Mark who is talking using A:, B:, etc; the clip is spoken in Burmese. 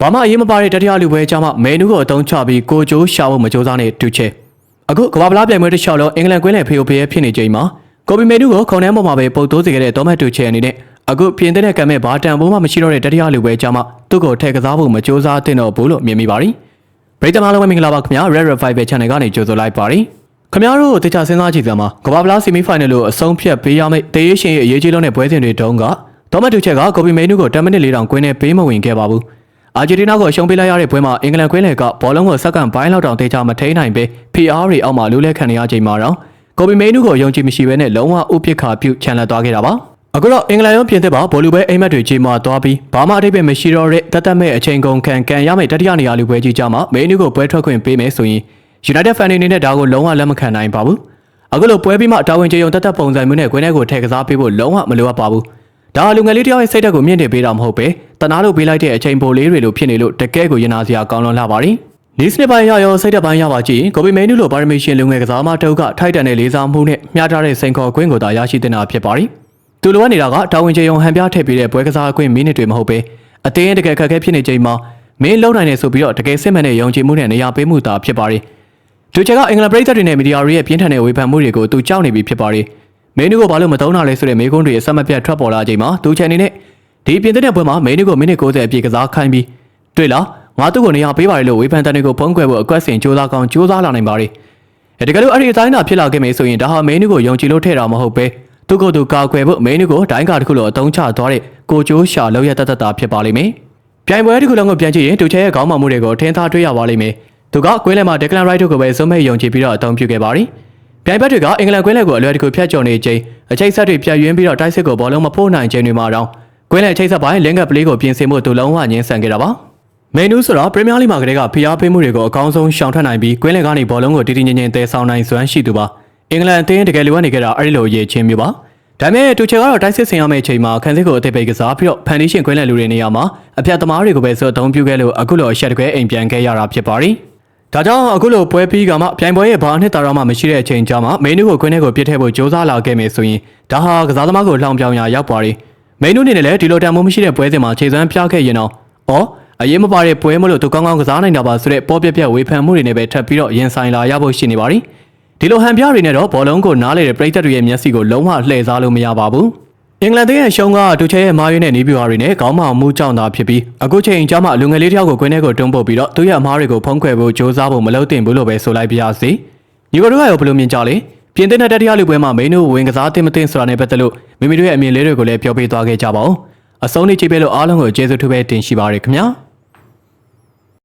A: ဘာမှအရေးမပါတဲ့တတိယလူပွဲကြမှာမဲနူးကိုအတုံးချပြီးကိုကျိုးရှာဖို့မကြိုးစားနဲ့တူချေအခုကဘာပလားပြိုင်ပွဲတစ်လျှောက်လုံးအင်္ဂလန်ကွင်းလယ်ဖေယိုဖေးဖြစ်နေချိန်မှာကိုပီမဲနူးကိုခုံထဲပေါ်မှာပဲပုတ်တိုးစေခဲ့တဲ့ဒေါမတ်တူချေအနေနဲ့အခုပြင်တဲ့ကံမဲ့ဘာတန်ဘိုးမှမရှိတော့တဲ့တတိယလူပွဲကြမှာသူ့ကိုထည့်ကစားဖို့မကြိုးစားသင့်တော့ဘူးလို့မြင်မိပါတယ်ပရိသတ်အားလုံးပဲမင်္ဂလာပါခင်ဗျာ Red Revival Channel ကနေကြိုဆိုလိုက်ပါတယ်ခင်ဗျားတို့တခြားစဉ်းစားကြည့်စမ်းပါကဘာပလားဆီမီဖိုင်နယ်လို့အဆုံးဖြတ်ပေးရမယ့်တေးရှင်ရဲ့အရေးကြီးလုံးတဲ့ပွဲစဉ်တွေတုန်းကဒေါမတ်တူချေကကိုပီမဲနူးကို10မိနစ်လေးတောင်ကွင်းထဲပေးမဝင်ခဲ့ပါဘူးအာဂျင်တီးနားကိုရှုံးပေးလိုက်ရတဲ့ပွဲမှာအင်္ဂလန်ကွင်းလယ်ကဘောလုံးကိုစက္ကန့်ပိုင်းလောက်တောင်တေချာမထိန်နိုင်ပဲ PR တွေအောက်မှာလူးလဲခံနေရချိန်မှာတော့ကိုပီမဲနူးကိုယုံကြည်မရှိဘဲနဲ့လုံးဝဥပက္ခပြုချန်လက်သွားခဲ့တာပါအခုတော့အင်္ဂလန်ရောပြင်သစ်ပါဘောလူပဲအိမ်မက်တွေကြီးမာသွားပြီးဘာမှအထိပ္ပယ်မရှိတော့တဲ့တတ်မဲ့အချိန်ကုန်ခံရမယ့်တတိယနေရာလူပွဲကြီးကြမှာမဲနူးကိုပွဲထွက်ခွင့်ပေးမယ်ဆိုရင် United Fan တွေနဲ့ဒါကိုလုံးဝလက်မခံနိုင်ပါဘူးအခုလိုပွဲပြီးမှတာဝန်ကျေယုံတတ်ပုံစံမျိုးနဲ့ကွင်းထဲကိုထည့်ကစားပေးဖို့လုံးဝမလိုအပ်ပါဘူးဒါလူငယ်လေးတယောက်ရဲ့စိတ်ဓာတ်ကိုမြင့်တင်ပေးတာမဟုတ်ပဲတနာလို့ပေးလိုက်တဲ့အချိန်ပိုလေးတွေလိုဖြစ်နေလို့တကယ်ကိုရင်နာစရာကောင်းလွန်လာပါတယ်။ဒီစနစ်ပိုင်းရောစိတ်ဓာတ်ပိုင်းရပါကြည့်ကိုပီမဲနူးလိုပါရမီရှင်လူငယ်ကစားမတုပ်ကထိုက်တန်တဲ့လေးစားမှုနဲ့မျှထားတဲ့စိန်ခေါ်ခွင့်ကိုသာရရှိတင်တာဖြစ်ပါတယ်။သူလိုအပ်နေတာကတာဝန်ကျေယုံဟန်ပြထည့်ပေးတဲ့ပွဲကစားခွင့်မိနစ်တွေမဟုတ်ပဲအတင်းတကယ်ခက်ခဲဖြစ်နေချိန်မှာမင်းလုံနိုင်နေဆိုပြီးတော့တကယ်စစ်မှန်တဲ့ယုံကြည်မှုနဲ့နေရာပေးမှုသာဖြစ်ပါတယ်။သူချက်ကအင်္ဂလန်ပရိသတ်တွေနဲ့မီဒီယာတွေရဲ့ပြင်းထန်တဲ့ဝေဖန်မှုတွေကိုသူကြောက်နေပြီဖြစ်ပါတယ်။မဲနူးကိုဘာလို့မသုံးတာလဲဆိုတဲ့မေးခွန်းတွေအဆက်မပြတ်ထွက်ပေါ်လာချိန်မှာသူချန်နေနဲ့ဒီပြင်သစ်တဲ့ပွဲမှာမဲနူးကိုမိနစ်90အပြည့်ကစားခိုင်းပြီးတွေ့လားငါသူ့ကိုနေရာပေးပါတယ်လို့ဝေဖန်တန်တွေကိုဖုံးကွယ်ဖို့အကွက်ဆင်ကြိုးစားကောင်းကြိုးစားလာနိုင်ပါတယ်။တကယ်လို့အဲ့ဒီအတိုင်းသာဖြစ်လာခဲ့မယ်ဆိုရင်ဒါဟာမဲနူးကိုယုံကြည်လို့ထည့်တာမဟုတ်ပဲသူ့ကိုယ်သူကာကွယ်ဖို့မဲနူးကိုဒိုင်းကာတစ်ခုလိုအတုံးချသွားတဲ့ကိုကျိုးရှာလောက်ရတတ်တာဖြစ်ပါလိမ့်မယ်။ပြိုင်ပွဲတစ်ခုလုံးကိုပြန်ကြည့်ရင်တူချဲရဲ့ခေါင်းမာမှုတွေကိုထင်သာတွေ့ရပါလိမ့်မယ်။သူကကွင်းလယ်မှာဒက်ကလန်ရိုက်တို့ကိုပဲစုံမဲ့ယုံကြည်ပြီးတော့အသုံးပြုခဲ့ပါတယ်။ပြိုင်ပွဲတွေကအင်္ဂလန်ကွင်းလယ်ကိုအလွယ်တကူဖျက်ကျော်နေချိန်အချိတ်ဆက်တွေပြတ်ယွင်းပြီးတော့တိုက်စစ်ကိုဘောလုံးမဖိုးနိုင်ချိန်တွေမှာတော့ကွင်းလယ်ချိတ်ဆက်ပိုင်းလင်းကပ်ပလေးကိုပြင်ဆင်မှုသူလုံးဝငင်းဆန်ခဲ့တာပါ။မဲနူးဆိုတော့ပရီးမီးယားလိမှာကတည်းကဖိအားပေးမှုတွေကိုအကောင်းဆုံးရှောင်ထွက်နိုင်ပြီးကွင်းလယ်ကနေဘောလုံးကိုတည်တည်ငြိမ်ငြိမ်တည်ဆောင်နိုင်စွမ်းရှိသူပါ။အင်္ဂလန်အသင်းတကယ်လိုအပ်နေကြတာအဲ့ဒီလိုအရေးချင်းမျိုးပါ။ဒါပေမဲ့တူချေကတော့တိုက်စစ်ဆင်ရမယ့်အချိန်မှာခန်းစစ်ကိုအသေးပိတ်ကစားပြီးတော့ဖန်ဒီရှင်ကွင်းလယ်လူတွေနေရာမှာအပြတ်သမားတွေကိုပဲစောအသုံးပြုခဲ့လို့အခုလိုအရှက်တကွဲအိမ်ပြန်ခဲ့ရတာဖြစ်ပါတယ်။ဒါကြောင့်အခုလိုပွဲပြီးကမှပြိုင်ပွဲရဲ့ဘာအနှစ်သာရမှမရှိတဲ့အချိန်ကြာမှမဲနူးကိုကွင်းထဲကိုပြစ်ထည့်ဖို့ကြိုးစားလာခဲ့မယ်ဆိုရင်ဒါဟာကစားသမားကိုလှောင်ပြောင်ရာရောက်ပါတယ်။မဲနူးနေနဲ့လည်းဒီလိုတန်မိုးမရှိတဲ့ပွဲစဉ်မှာခြေစွမ်းပြခဲ့ရင်တော့အရေးမပါတဲ့ပွဲမလို့သူကောင်းကောင်းကစားနိုင်တာပါဆိုတဲ့ပေါ်ပြက်ဝေဖန်မှုတွေနဲ့ပဲထပ်ပြီးတော့ရင်ဆိုင်လာရဖို့ရှိနေပါတယ်။ဒီလိုဟန်ပြတွေနဲ့တော့ဘောလုံးကိုနားလေတဲ့ပရိသတ်တွေရဲ့မျက်စိကိုလုံးဝလှည့်စားလို့မရပါဘူး။အင်္ဂလန်ရဲ့ရှုံးကတူချဲရဲ့မာရွေးနဲ့နီးပြူဟာတွေနဲ့ခေါင်းမောင်မှုကြောင့်သာဖြစ်ပြီးအခုချိန်ကျမှလူငယ်လေးတယောက်ကိုကွင်းထဲကိုတွန်းပို့ပြီးတော့သူ့ရဲ့အမားတွေကိုဖုံးကွယ်ဖို့ကြိုးစားဖို့မလုပ်သင့်ဘူးလို့ပဲဆိုလိုက်ပြရစီ။ညီကိုတို့ကရောဘယ်လိုမြင်ကြလဲ။ပြင်သစ်နဲ့တတိယလူပွဲမှာမဲနူးဝင်ကစားသင့်မသင့်ဆိုတာနဲ့ပတ်သက်လို့မိမိတို့ရဲ့အမြင်လေးတွေကိုလည်းပြောပြသွားခဲ့ကြပါဦး။အဆုံးထိကြည့်ပေးလို့အားလုံးကိုကျေးဇူးထူးပဲတင်ရှိပါရခင်ဗျာ။